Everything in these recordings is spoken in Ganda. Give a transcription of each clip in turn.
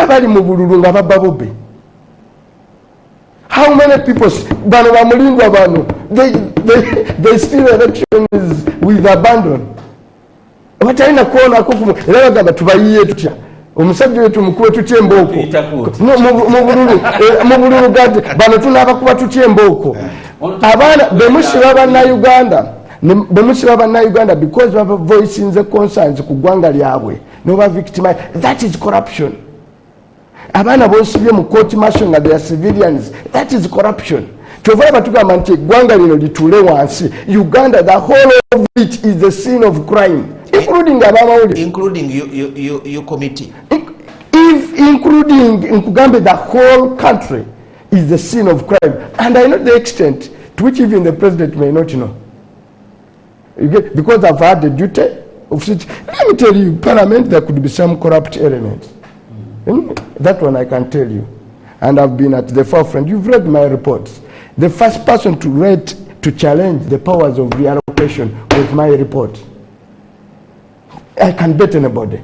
abali mu bululu nga babba. How many people bano bamulindwa bano they steal elections with abandon? Watalina kuona kukumu era bagamba tubayiye tutya omusajja wetu mukube tutya embooko mu bululu gadi bano tunabakuba tutya embooko abaana bemusiba bannayuganda because baba voicing the concerns ku ggwanga lyabwe noba victimize. That is corruption. Abaana bonsibye mu court martial nga they are civilians. That is corruption. Kyova batugamba nti eggwanga lino litule wansi. Uganda, the whole of it is the scene of crime, including abamawulire, including your committee. If including Nkugambe, the whole country is the scene of crime, and I know the extent to which even the president may not know. You get, because I've had the duty of such. Let me tell you, Parliament, there could be some corrupt elements. That one I can tell you, and I've been at the forefront. You've read my reports. The first person to challenge the powers of reallocation was my report. I can bet anybody.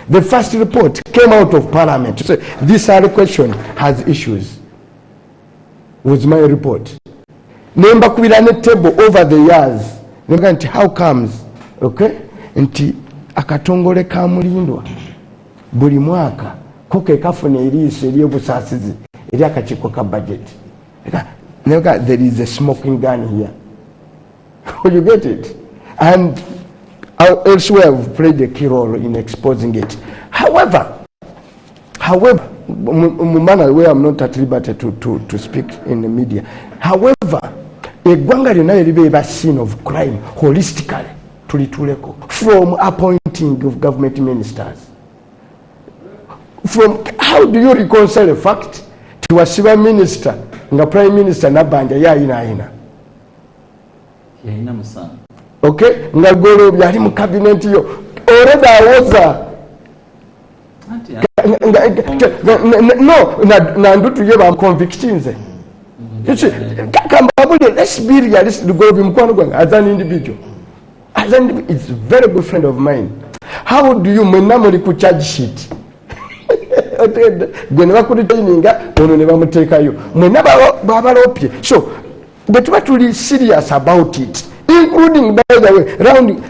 The first report came out of Parliament to say this allocation has issues. Was my report. Nemba kubirane table over the years. Nemba nti how comes, okay? Nti akatongole ka mulindwa buli mwaka kuke kafune iliiso ely'obusasizi eri akakiiko ka budget. There is a smoking gun here. You get it? And elsewhere I've played a key role in exposing it. However, manner where I'm not at liberty to speak in the media. However, eggwanga lyonna eriba scene of crime holistically tulituleko from appointing of government ministers. From how do you reconcile the fact to wasiba minister nga prime minister nabanja yayina musana, okay, nga golo byali mu cabinet yo already awoza no ndutu yeba convictions. Let's be realistic. Go Bimukalide Gwanga as an individual. It's a very good friend of mine. How do you menamoli ku charge sheet? Gwe bakulitinga ono ne bamutekayo mwena babalopye. So but what really serious about it, including by the way round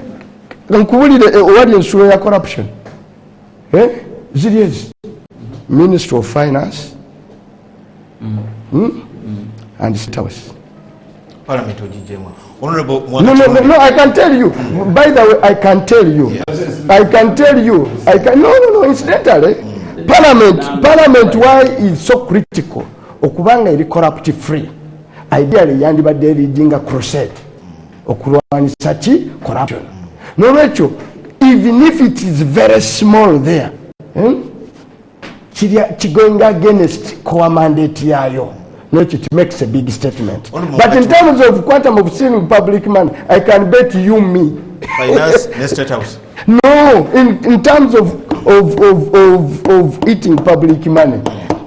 nkubulire audience ya corruption, serious Minister of Finance and Status. Parliament ojijema. Honorable No, I can tell you. By the way, I can tell you. No, incidentally, Parliament why is so critical? Okubanga iri corrupt free. Ideally, yandibadde leading a crusade. Okulwanisa ki corruption. No, Rachel, even if it is very small there, going against core mandate yayo. No, it makes a big statement. But in terms of quantum of stealing public money, I can bet you me. Finance, the State House. No, in terms of eating public money,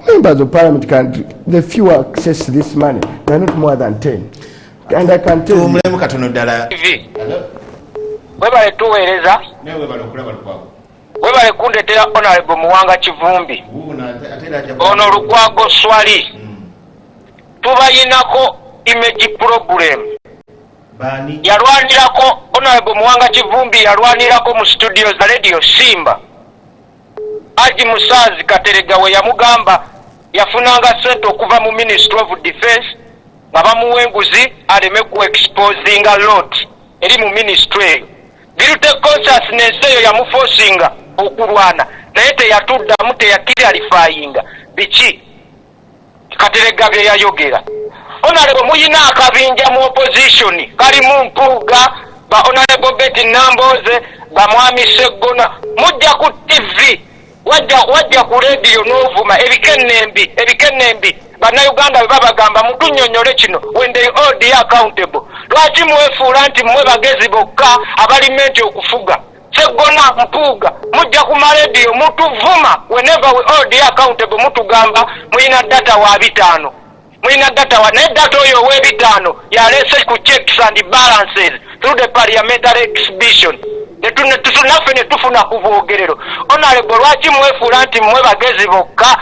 members of Parliament can, the few access this money, they are not more than 10. And I can tell you. Webale kundetera Honorable Muwanga Kivumbi ono Lukwago Swali tubayinako image problem yalwanirako Honorable Muwanga Kivumbi yalwanirako mu studio za Radio Simba Aji Musazi Katerega we yamugamba yafunanga sente okuva mu Ministry of Defense nga bamuwenguzi aleme ku exposing a lot eri mu ministry birute consciousness eyo yamuforcinga okulwana naye teyatuddamu teyakiralifayinga biki Katerega bye yayogera. Honorable muyina akabinja mu opposition kalimu Mpuuga ba Honorable Betty Namboze ba Mwami Seggona mujja ku TV wajja ku radio n'ovuma ebikenembi bannayuganda babagamba mutunyonyole kino when they all be accountable. Lwaki mwefuula nti mmwe bagezi bokka abalimenti okufuga Seggona Mpuuga mujja ku radio mutuvuma whenever we all be accountable mutugamba muyina data wa bitano muyina data wa naye data oyo w'ebitaano yalese ku checks and balances through the parliamentary exhibition naffe ne tufuna ku bwogerero. Honorable lwaki mwefuula nti mmwe bagezi bokka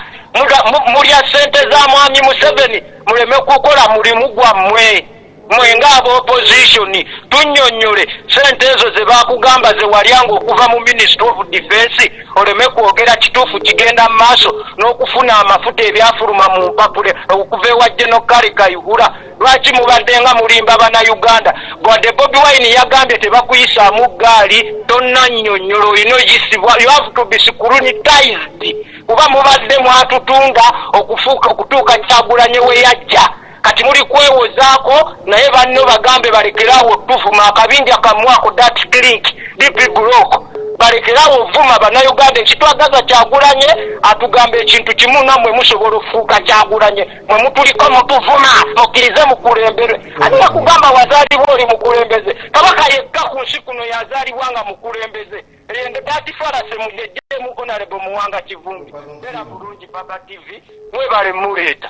mulya ssente za mwami Museveni muleme kukola mulimu gwammwe mwe ng'aba opposition tunnyonnyole ssente ezo ze baakugamba ze walyanga okuva mu Ministry of Defence oleme kwogera kituufu kigenda mu maaso n'okufuna amafuta ebyafuluma mu mpapule okuva ewa General Kayihura. Lwaki mubadde nga mulimba bannayuganda? Bwadde Bobi Wine yagambye tebakuyisaamu ggaali tonnannyonnyola olina oyisibwa. You have to be scrutinized kuba mubadde mwatutunga okutuuka Kyagulanyi we yajja. Kati muli kwewozaako naye banno bagambe balekeraawo tufuma akabinja kamwako that clinic DP block balekeraawo vuma bannayuganda ekitwagaza Kyagulanyi atugamba ekintu kimu nammwe musobola okufuuka Kyagulanyi mwe mutuliko mutuvuma mukkirize mukulemberwe. Alina kugamba wazaalibwa oli mukulembeze. Kabaka yekka ku nsi kuno yazaalibwa nga mukulembeze. Ende dati farase mujejjemu Honorable Muwanga Kivumbi. Beera bulungi Baba TV mwebale muleeta.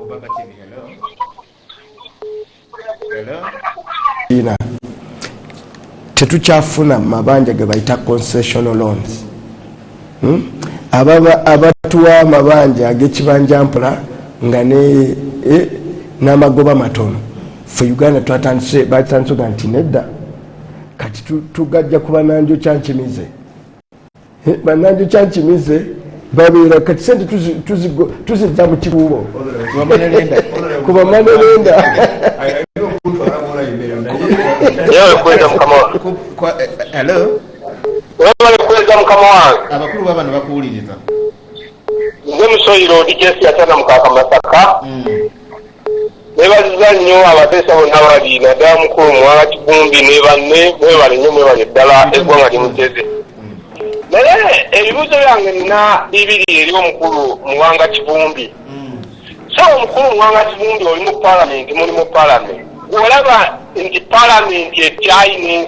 Baba TV, hello. Ina tetukyafuna mabanja ge bayita concessional loans. Abatuwa amabanja ag'ekibanja mpula nga n'amagoba matono fe Uganda twatandise batandisuga nti nedda kati tugajja ku Bananjo Kyankimize. Bananjo Kyankimize babeera kati sente tuzijja mu kikuubo kuba manerenda. Yewe kweza mukama wange. Hello. Wewe kweza mukama wange. Abakulu babano bakuwuliriza. Nze Musoyiro DJS yatana mukaka Masaka. Nebaziza nnyo abateesa bonna bali naddala mukulu Muwanga Kivumbi ne banne mwebale nnyo mwebale ddala eggwanga limuteze. Naye ebibuuzo byange nina bibiri eri omukulu Muwanga Kivumbi. So omukulu Muwanga Kivumbi oli mu parliament muli mu parliament. Olaba nti parliament ekyayina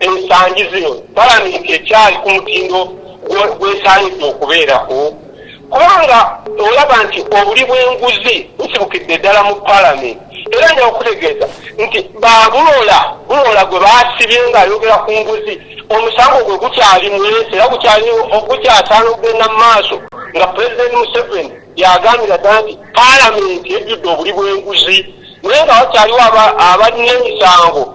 ensangi zino parliament ekyali ku mutindo gwesaanidde okubeerako kubanga olaba nti obuli bw'enguzi busibukidde ddala mu parliament era nja okutegeeza nti bulola gwe baasibye ng'ayogera ku nguzi omusango gwe gukyali mwese era gukyasaana okugenda mu maaso nga President Museveni yagambira ddala nti parliament ejjudde obuli bw'enguzi naye nga wakyaliwo abalina emisango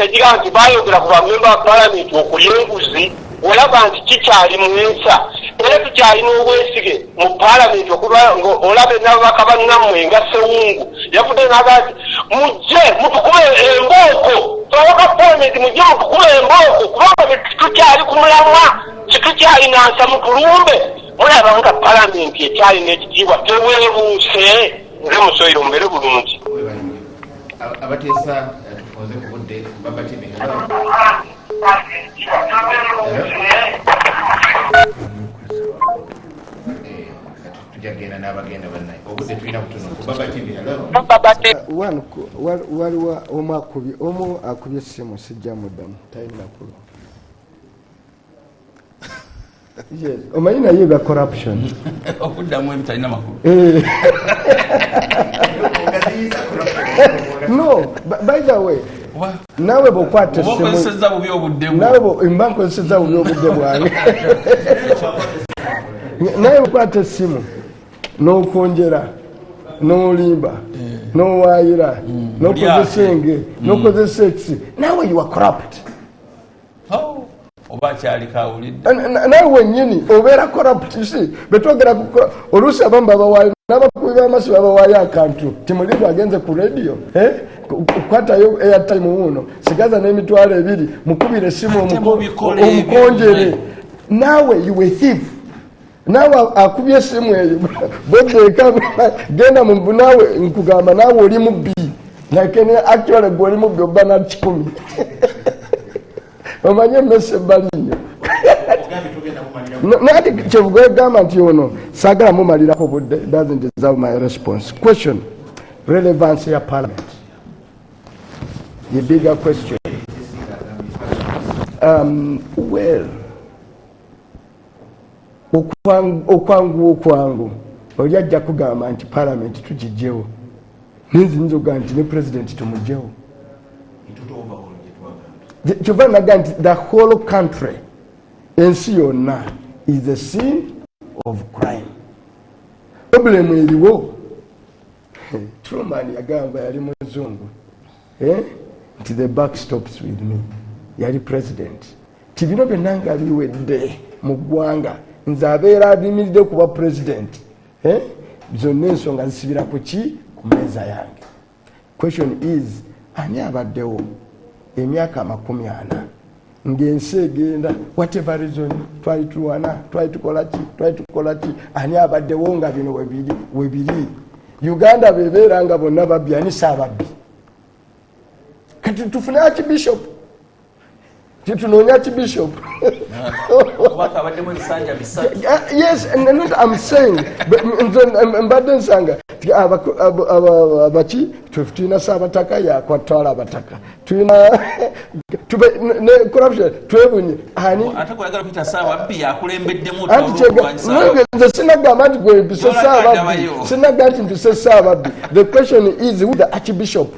egira nti bayogera ku bamemba ba parliament okulya enguzi olaba nti kikyali mwesa era tukyalina obwesige mu parliament okuba olaba n'ababaka bannammwe nga Ssewungu yavudde n'agaa nti mujje mutukube embooko ababaka parliament mujje mutukube embooko kubanga tukyali ku mulamwa situkyalina nsa mutulumbe mulaba nga parliament ekyalina ekitiibwa tebwebuuse. Nze Musoyiro mbeere bulungi. Abateesa tufunze ku budde Baba TV. Tujagenda n'abagenda bannaye obudde tulina butono ku Baba TV. Waliwo omu akubye essimu sijja muddamu talina kulu. Yes, omanyi naye bya corruption. Okuddamu ebitalina makulu. No, by the way, nawe bokwata essimu. Obakozesezza bubi obudde bwo. Nawe mba nkozesezza bubi obudde bwange. Nawe bokwata essimu n'okwongera n'olimba n'owaayira n'okozesa enge n'okozesa ekisi. Nawe you are corrupt. Oba kyali kawulidde. Nawe wennyini obeera corrupt. Betwogera oluusi abamu babawaayo n'abakubi b'amasi babawaayo akantu timulimu agenze ku radio kukwatayo airtime wuno sigaza n'emitwalo 2 mukubire essimu omukonjere. Nawe you a thief. Nawe akubye essimu eyo bodeka genda mu nawe nkugamba nawe oli mubbi nakene actually gwe mubbi oba na 10. Omanye mese balinyo. Nati kyevuga gamba nti ono sagala mumalirako budde doesn't deserve my response. Question. Relevance ya parliament. The bigger question. Well. Okwangu oli ajja kugamba nti parliament tugijjewo. Ninzi nzoga nti ne president tumugjewo. The whole country, ensi yonna, is a scene of crime. Problem eriwo. Truman yagamba yali muzungu. The buck stops with me. Yali president. Tibino benanga biwedde Mugwanga. Nze abeera abimiridde kuba president. Zonna ensonga zisibira ku ki? Ku meeza yange. Question is, ani abaddewo emyaka 40 ng'ensi egenda whatever reason twali tulwana twali tukola ki ani abaddewo nga bino webiri Uganda bebeera nga bonna babbi ani saababbi kati tufune archbishop tutunoonya archbishop yes and I'm saying mbadde nsanga abaki tulina saabataka yakwatwala abataka tulina corruption twebunye ani ate kwagala kuyita saababbi yakulembeddemu nze sinagamba nti gwe mpise saababbi sinagamba nti mpise saababbi. The question is who the archbishop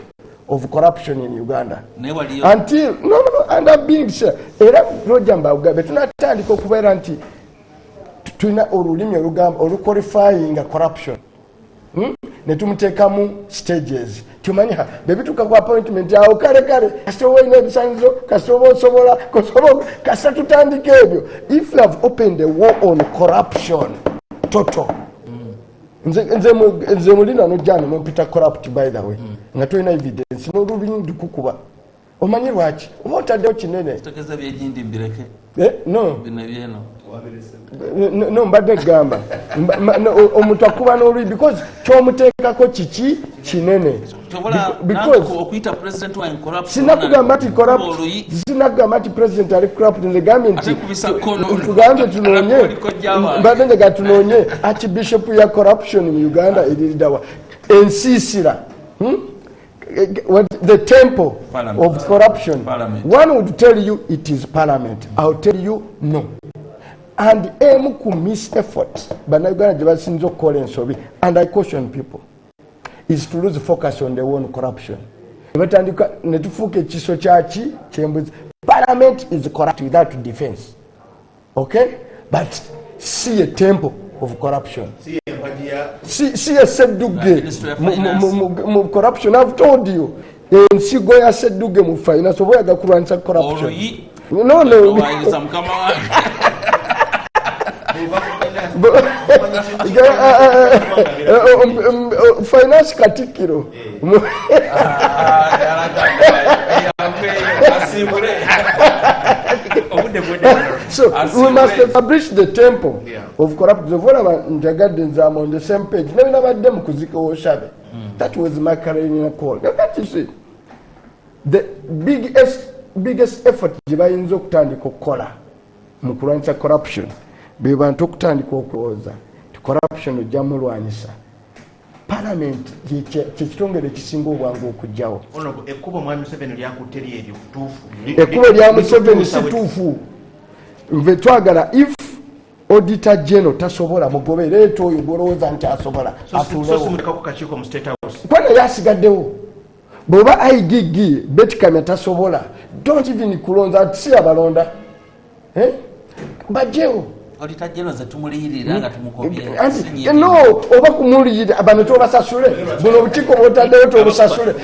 of corruption in Uganda until no and I'm being sure era lojamba ugabe tunatandika okubeera nti tulina olulimi olugamba oluqualifying corruption ne tumuteekamu stages tumanya bebituka ku appointment yawo kale kasita olina ebisanyizo kasita oba osobola kasita tutandika ebyo. If you have opened a war on corruption total nze mulina nojjana mumpita corrupt by the way nga tulina evidence n'olulimi dukukuba omanyi lwaki oba otaddewo kinene tekeza byejindi mbireke no bino byeno no mbadde gamba omuntu akuba n'olulimi because kyomuteekako kiki kinene okuyita president wa corrupt sinakugamba nti corrupt sinakugamba nti president ali corrupt nzegambye nti tugambye tunoonye mbadde njega tunoonye archbishop ya corruption mu Uganda eridawa ensiisira the temple of corruption. One would tell you it is parliament. I'll tell you no. And emu miss effort bannayuganda gye basinza okukola ensobi, and I caution people, is to lose focus on the one corruption. Batandika ne tufuuka ekiso kyaki kyembuzi. Parliament is corrupt without defense. Okay? But see a temple of corruption. See a sedduge mu corruption. I've told you. Ensigo ya sedduge mu finance oba yaga kulwanisa corruption. No. Finance katikiro. So we must establish the temple of corruption. I'm on the same page. That was my career call. That is it. The biggest effort jibayinza okutandika okukola mu kulwanyisa corruption be bantu okutandika okulowooza ti corruption ojja mulwanyisa parliament kyekitongere ekisinga obwangu okujjawo. Ekkubo mwami Museveni lyakutte eryo tuufu. Ekkubo lya Museveni si tuufu. Nve twagala if auditor general tasobola mugobereeto oyo golowooza nti asobola atuulewo kwana yasigaddewo. Bw'oba igigi Betkamya tasobola don't even kulonza si abalonda bajjewo auditor general zatumuliyirira nga tumukobye no oba kumuliyira bano tobasasule buno bukiiko bwotaddewo tobusasule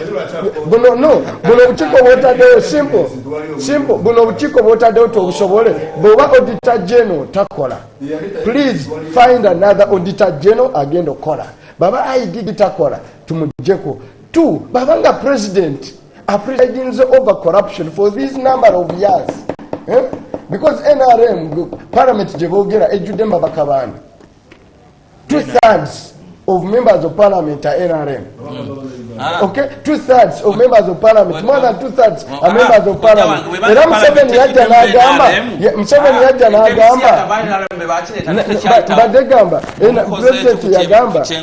buno bukiiko bwotaddewo simple buno bukiiko bwotaddewo tobusobole. Bw'oba auditor general takola, please find another auditor general agenda okola. Baba igigi takola tumujjeko. Two, babanga president presiding over corruption for this number of years. Because NRM parliament jebogera ejudde babakabana. 2/3 of members of parliament are NRM. Okay, 2/3 of members of parliament, more than 2/3 are members of parliament. Era Museveni yajja n'agamba badegamba president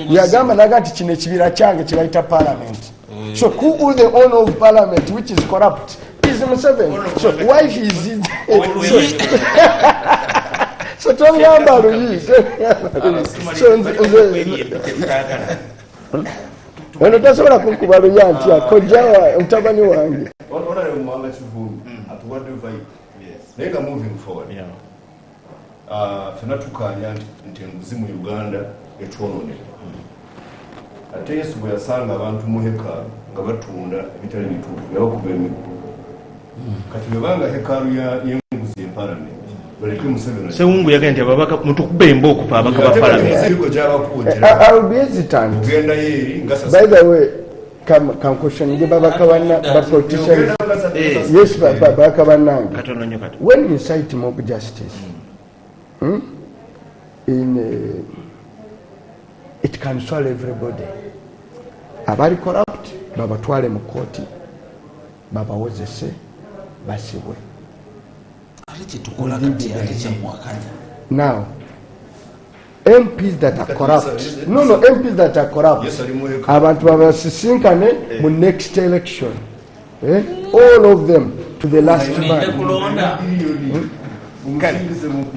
yagamba naga nti kino ekibira kyange kibayita parliament. So who is the owner of parliament which is corrupt? Is Museveni. So why is it? So tongamba luyi. Ono tasobola kunkuba luya nti akojja mutabani wange. naye nga moving forward fena tukanya nti enguzi mu Uganda etwononera ate Yesu bwe yasanga abantu mu hekaalu nga batunda ebitali bituufu yabakuba emiggo kati bwe banga hekaalu y'enguzi eparlamenti baleke Museveni Sewungu yagenda nti ababaka mutukube embooko fa abaka ba parliament I'll be hesitant. kugenda yeeri nga By the way, can question the babaka ba politicians. Yes, babaka banange. katono nnyo kati When you cite mob justice, it can swallow everybody. Abali corrupt, babatwale mu kooti, babawozese, basibwe. ate kyetukola kati ate kyemwakanya Now, MPs that are corrupt, MPs that are corrupt, abantu babasisinkane mu next election, all of them to the last man. kulonda Kale